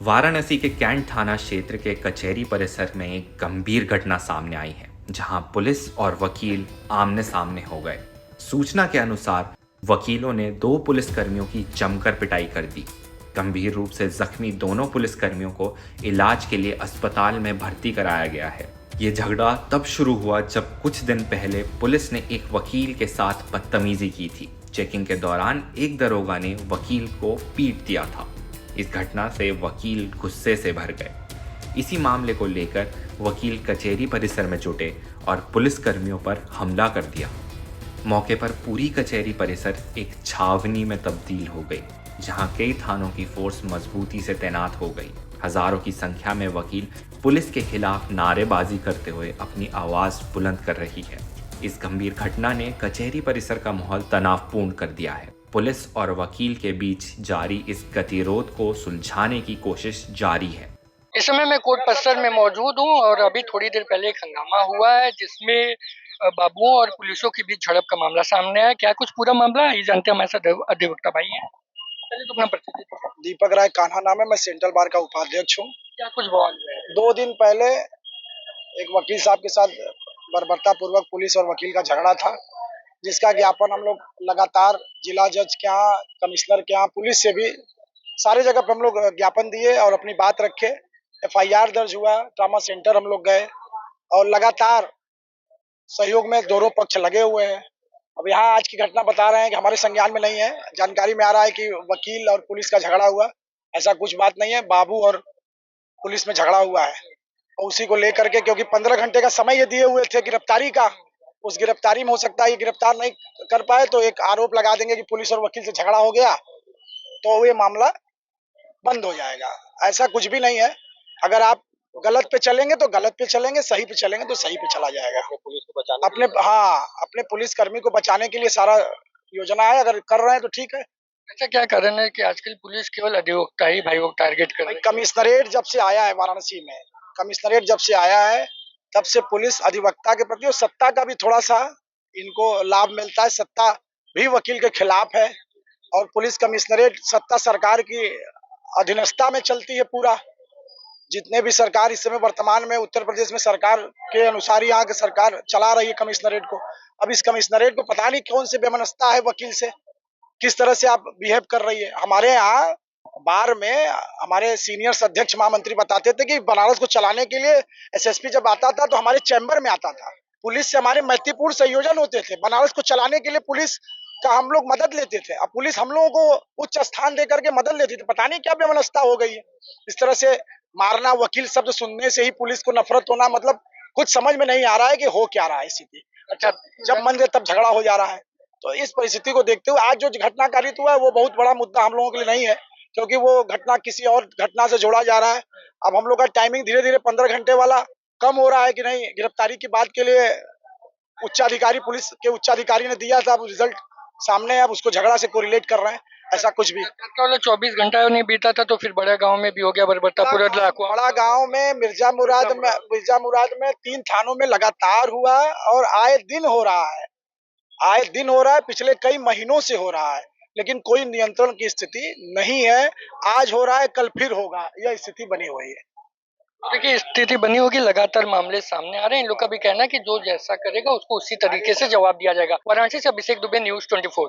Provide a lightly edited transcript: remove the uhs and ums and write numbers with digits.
वाराणसी के कैंट थाना क्षेत्र के कचहरी परिसर में एक गंभीर घटना सामने आई है, जहां पुलिस और वकील आमने सामने हो गए। सूचना के अनुसार वकीलों ने दो पुलिसकर्मियों की जमकर पिटाई कर दी। गंभीर रूप से जख्मी दोनों पुलिसकर्मियों को इलाज के लिए अस्पताल में भर्ती कराया गया है। ये झगड़ा तब शुरू हुआ जब कुछ दिन पहले पुलिस ने एक वकील के साथ बदतमीजी की थी। चेकिंग के दौरान एक दरोगा ने वकील को पीट दिया था। इस घटना से वकील गुस्से से भर गए। इसी मामले को लेकर वकील कचहरी परिसर में जुटे और पुलिसकर्मियों पर हमला कर दिया। मौके पर पूरी कचहरी परिसर एक छावनी में तब्दील हो गई, जहां कई थानों की फोर्स मजबूती से तैनात हो गई। हजारों की संख्या में वकील पुलिस के खिलाफ नारेबाजी करते हुए अपनी आवाज बुलंद कर रही है। इस गंभीर घटना ने कचहरी परिसर का माहौल तनावपूर्ण कर दिया है। पुलिस और वकील के बीच जारी इस गतिरोध को सुलझाने की कोशिश जारी है। इस समय मैं कोर्ट परिसर में मौजूद हूँ और अभी थोड़ी देर पहले एक हंगामा हुआ है जिसमें बाबुओं और पुलिसों के बीच झड़प का मामला सामने आया। क्या कुछ पूरा मामला है, ये जानते हैं हमारे साथ अधिवक्ता भाई हैं। पहले तो अपना परिचय दीजिए। दीपक राय कान्हा नाम है, मैं सेंट्रल बार का उपाध्यक्ष हूँ। क्या कुछ बवाल हुआ है? 2 दिन पहले एक वकील साहब के साथ बर्बरता पूर्वक पुलिस और वकील का झगड़ा था, जिसका ज्ञापन हम लोग लगातार जिला जज के यहाँ, कमिश्नर के यहाँ, पुलिस से भी सारी जगह पे हम लोग ज्ञापन दिए और अपनी बात रखे। एफआईआर दर्ज हुआ, ट्रामा सेंटर हम लोग गए और लगातार सहयोग में दोनों पक्ष लगे हुए हैं। अब यहाँ आज की घटना बता रहे हैं कि हमारे संज्ञान में नहीं है। जानकारी में आ रहा है कि वकील और पुलिस का झगड़ा हुआ, ऐसा कुछ बात नहीं है। बाबू और पुलिस में झगड़ा हुआ है और उसी को लेकर के, क्योंकि 15 घंटे का समय ये दिए हुए थे गिरफ्तारी का, उस गिरफ्तारी में हो सकता है ये गिरफ्तार नहीं कर पाए तो एक आरोप लगा देंगे कि पुलिस और वकील से झगड़ा हो गया, तो ये मामला बंद हो जाएगा। ऐसा कुछ भी नहीं है। अगर आप गलत पे चलेंगे तो गलत पे चलेंगे, सही पे चलेंगे तो सही पे चला जाएगा। पुलिस को बचाने अपने पुलिसकर्मी को बचाने के लिए सारा योजना है। अगर कर रहे हैं तो ठीक है। ऐसा क्या कारण है कि आजकल पुलिस केवल अधिवक्ता ही भाई को टारगेट कर रही है? कमिश्नरेट जब से आया है वाराणसी में, कमिश्नरेट जब से आया है तब से पुलिस अधिवक्ता के प्रति और सत्ता का भी थोड़ा सा इनको लाभ मिलता है। सत्ता भी वकील के खिलाफ है और पुलिस कमिश्नरेट सत्ता सरकार की अधीनस्था में चलती है। पूरा जितने भी सरकार इस समय वर्तमान में उत्तर प्रदेश में सरकार के अनुसार यहाँ की सरकार चला रही है कमिश्नरेट को। अब इस कमिश्नरेट को पता नहीं कौन सी बेमनस्ता है वकील से, किस तरह से आप बिहेव कर रही है। हमारे यहाँ बार में हमारे सीनियर अध्यक्ष महामंत्री बताते थे कि बनारस को चलाने के लिए एसएसपी जब आता था तो हमारे चैम्बर में आता था। पुलिस से हमारे मैत्रीपूर्ण संयोजन होते थे। बनारस को चलाने के लिए पुलिस का हम लोग मदद लेते थे। अब पुलिस हम लोगों को उच्च स्थान दे करके मदद लेती थी। पता नहीं क्या बेमनस्ता हो गई है। इस तरह से मारना, वकील शब्द सुनने से ही पुलिस को नफरत होना, मतलब कुछ समझ में नहीं आ रहा है कि हो क्या रहा है स्थिति। अच्छा, जब मन दे तब झगड़ा हो जा रहा है। तो इस परिस्थिति को देखते हुए आज जो घटना कारित हुआ है वो बहुत बड़ा मुद्दा हम लोगों के लिए नहीं है, क्योंकि वो घटना किसी और घटना से जोड़ा जा रहा है। अब हम लोग का टाइमिंग धीरे धीरे 15 घंटे वाला कम हो रहा है कि नहीं। गिरफ्तारी की बात के लिए उच्चाधिकारी, पुलिस के उच्चाधिकारी ने दिया था, अब रिजल्ट सामने है। अब उसको झगड़ा से कोरिलेट कर रहे हैं, ऐसा कुछ भी। 24 घंटा नहीं बीता था तो फिर बड़े गांव में भी हो गया बर्बरता पूरा इलाका। बड़ा गांव में मिर्जा मुराद में 3 थानों में लगातार हुआ है और आए दिन हो रहा है। आए दिन हो रहा है, पिछले कई महीनों से हो रहा है, लेकिन कोई नियंत्रण की स्थिति नहीं है। आज हो रहा है, कल फिर होगा, यह स्थिति बनी हुई है। देखिए, स्थिति बनी होगी, लगातार मामले सामने आ रहे हैं। इन लोग का भी कहना है कि जो जैसा करेगा उसको उसी तरीके से जवाब दिया जाएगा। वाराणसी से अभिषेक दुबे, न्यूज़ 24।